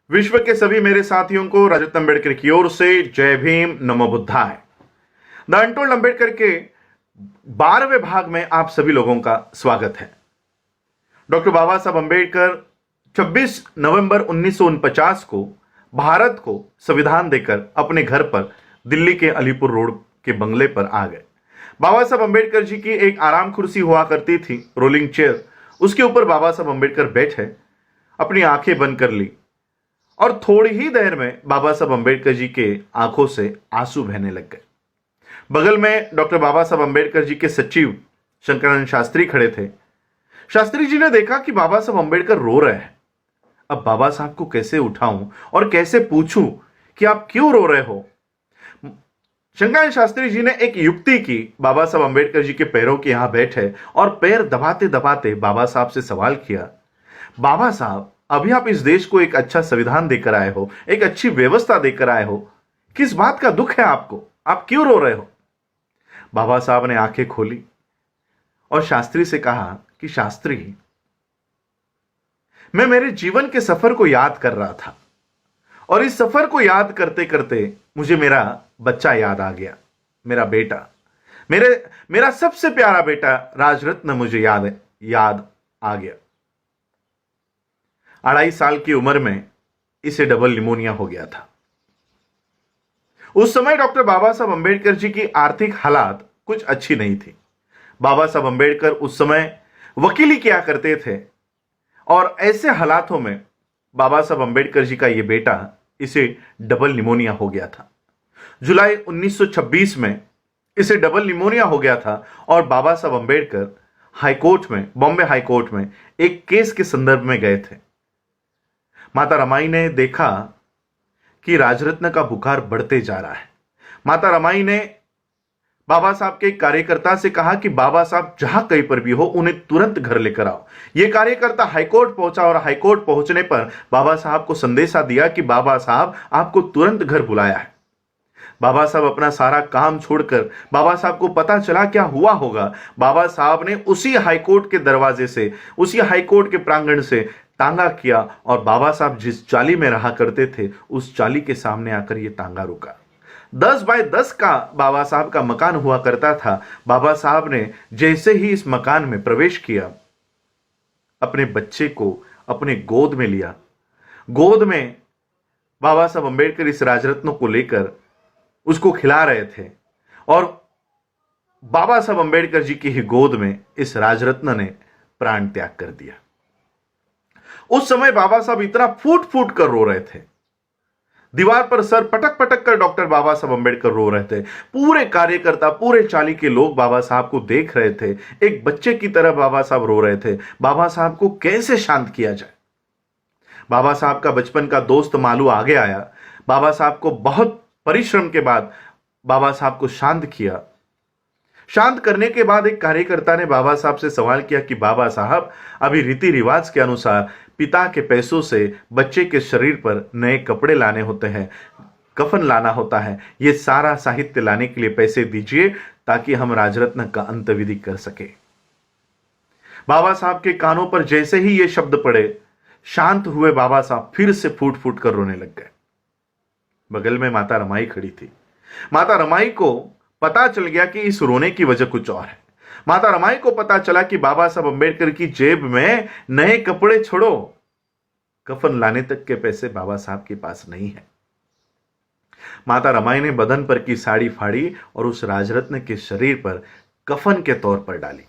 विश्व के सभी मेरे साथियों को रजत अम्बेडकर की ओर से जय भीम, नमो बुद्धाय। द अनटोल्ड अम्बेडकर के 12वें भाग में आप सभी लोगों का स्वागत है। डॉक्टर बाबा साहब अम्बेडकर 26 नवंबर 1949 को भारत को संविधान देकर अपने घर पर दिल्ली के अलीपुर रोड के बंगले पर आ गए। बाबा साहब अम्बेडकर जी की एक आराम कुर्सी हुआ करती थी, रोलिंग चेयर। उसके ऊपर बाबा साहब अम्बेडकर बैठे, अपनी आंखें बंद कर ली और थोड़ी ही देर में बाबा साहब अम्बेडकर जी के आंखों से आंसू बहने लग गए। बगल में डॉक्टर बाबा साहब अम्बेडकर जी के सचिव शंकरानंद शास्त्री खड़े थे। शास्त्री जी ने देखा कि बाबा साहब अम्बेडकर रो रहे हैं। अब बाबा साहब को कैसे उठाऊं और कैसे पूछूं कि आप क्यों रो रहे हो। शंकरानंद शास्त्री जी ने एक युक्ति की। बाबा साहब अम्बेडकर जी के पैरों के यहां बैठे और पैर दबाते दबाते बाबा साहब से सवाल किया, बाबा साहब, अभी आप इस देश को एक अच्छा संविधान देकर आए हो, एक अच्छी व्यवस्था देकर आए हो, किस बात का दुख है आपको, आप क्यों रो रहे हो। बाबा साहब ने आंखें खोली और शास्त्री से कहा कि शास्त्री, मैं मेरे जीवन के सफर को याद कर रहा था और इस सफर को याद करते करते मुझे मेरा बच्चा याद आ गया, मेरा बेटा, मेरा सबसे प्यारा बेटा राजरत्न मुझे याद आ गया। 2.5 साल की उम्र में इसे डबल निमोनिया हो गया था। उस समय डॉक्टर बाबा साहब अम्बेडकर जी की आर्थिक हालात कुछ अच्छी नहीं थी। बाबा साहब अम्बेडकर उस समय वकीली किया करते थे और ऐसे हालातों में बाबा साहब अम्बेडकर जी का यह बेटा, इसे डबल निमोनिया हो गया था। जुलाई 1926 में इसे डबल निमोनिया हो गया था और बाबा साहब अम्बेडकर हाईकोर्ट में, बॉम्बे हाईकोर्ट में एक केस के संदर्भ में गए थे। माता रमाई ने देखा कि राजरत्न का बुखार बढ़ते जा रहा है। माता रमाई ने बाबा साहब के कार्यकर्ता से कहा कि बाबा साहब जहां कहीं पर भी हो, उन्हें तुरंत घर लेकर आओ। यह कार्यकर्ता हाईकोर्ट पहुंचा और हाईकोर्ट पहुंचने पर बाबा साहब को संदेशा दिया कि बाबा साहब आपको तुरंत घर बुलाया है। बाबा साहब अपना सारा काम छोड़कर, बाबा साहब को पता चला क्या हुआ होगा, बाबा साहब ने उसी हाईकोर्ट के दरवाजे से, उसी हाईकोर्ट के प्रांगण से तांगा किया और बाबा साहब जिस चाली में रहा करते थे उस चाली के सामने आकर यह तांगा रुका। 10 बाय 10 का बाबा साहब का मकान हुआ करता था। बाबा साहब ने जैसे ही इस मकान में प्रवेश किया, अपने बच्चे को अपने गोद में लिया। गोद में बाबा साहब अम्बेडकर इस राजरत्न को लेकर उसको खिला रहे थे और बाबा साहब अम्बेडकर जी की ही गोद में इस राजरत्न ने प्राण त्याग कर दिया। उस समय बाबा साहब इतना फूट फूट कर रो रहे थे। दीवार पर सर पटक पटक कर डॉक्टर बाबा साहब अम्बेडकर रो रहे थे। पूरे कार्यकर्ता, पूरे चाली के लोग बाबा साहब को देख रहे थे। एक बच्चे की तरह बाबा साहब रो रहे थे। बाबा साहब को कैसे शांत किया जाए। बाबा साहब का बचपन का दोस्त मालू आगे आया। बाबा साहब को बहुत परिश्रम के बाद बाबा साहब को शांत किया। शांत करने के बाद एक कार्यकर्ता ने बाबा साहब से सवाल किया कि बाबा साहब, अभी रीति रिवाज के अनुसार पिता के पैसों से बच्चे के शरीर पर नए कपड़े लाने होते हैं, कफन लाना होता है, ये सारा साहित्य लाने के लिए पैसे दीजिए ताकि हम राजरत्न का अंत्यविधि कर सके। बाबा साहब के कानों पर जैसे ही ये शब्द पड़े, शांत हुए बाबा साहब फिर से फूट फूट कर रोने लग गए। बगल में माता रमाई खड़ी थी। माता रमाई को पता चल गया कि इस रोने की वजह कुछ और है। माता रमाई को पता चला कि बाबा साहब अम्बेडकर की जेब में नए कपड़े छोड़ो, कफन लाने तक के पैसे बाबा साहब के पास नहीं है। माता रमाई ने बदन पर की साड़ी फाड़ी और उस राजरत्न के शरीर पर कफन के तौर पर डाली।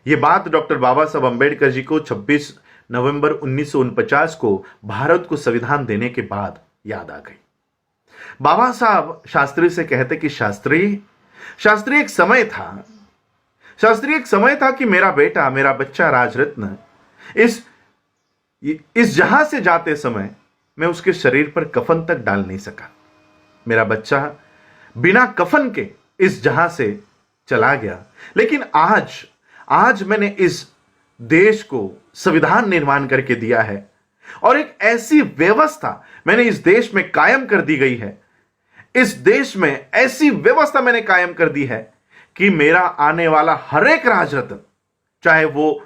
यह बात डॉक्टर बाबा साहब अम्बेडकर जी को 26 नवंबर 1949 को भारत को संविधान देने के बाद याद आ गई। बाबा साहब शास्त्री से कहते कि शास्त्री एक समय था कि मेरा बेटा, मेरा बच्चा राजरत्न इस जहां से जाते समय मैं उसके शरीर पर कफन तक डाल नहीं सका। मेरा बच्चा बिना कफन के इस जहां से चला गया। लेकिन आज मैंने इस देश को संविधान निर्माण करके दिया है और एक ऐसी व्यवस्था मैंने इस देश में कायम कर दी गई है। इस देश में ऐसी व्यवस्था मैंने कायम कर दी है कि मेरा आने वाला हर एक राजरत्न, चाहे वो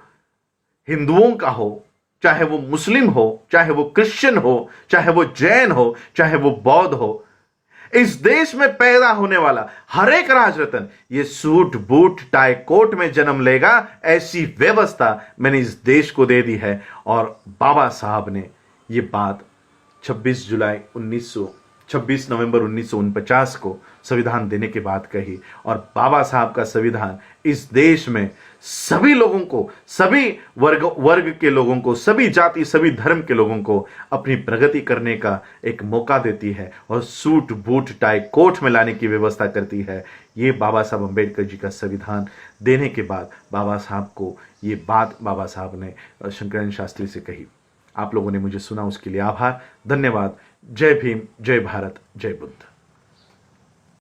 हिंदुओं का हो, चाहे वो मुस्लिम हो, चाहे वो क्रिश्चियन हो, चाहे वो जैन हो, चाहे वो बौद्ध हो, इस देश में पैदा होने वाला हर एक राजरत्न ये सूट बूट टाई कोट में जन्म लेगा, ऐसी व्यवस्था मैंने इस देश को दे दी है। और बाबा साहब ने ये बात 26 नवंबर 1949 को संविधान देने के बाद कही। और बाबा साहब का संविधान इस देश में सभी लोगों को, सभी वर्ग के लोगों को, सभी जाति, सभी धर्म के लोगों को अपनी प्रगति करने का एक मौका देती है और सूट बूट टाई कोट में लाने की व्यवस्था करती है। ये बाबा साहब अम्बेडकर जी का संविधान देने के बाद बाबा साहब को ये बात बाबा साहब ने शंकराचार्य शास्त्री से कही। आप लोगों ने मुझे सुना, उसके लिए आभार, धन्यवाद। जय भीम, जय भारत, जय बुद्ध।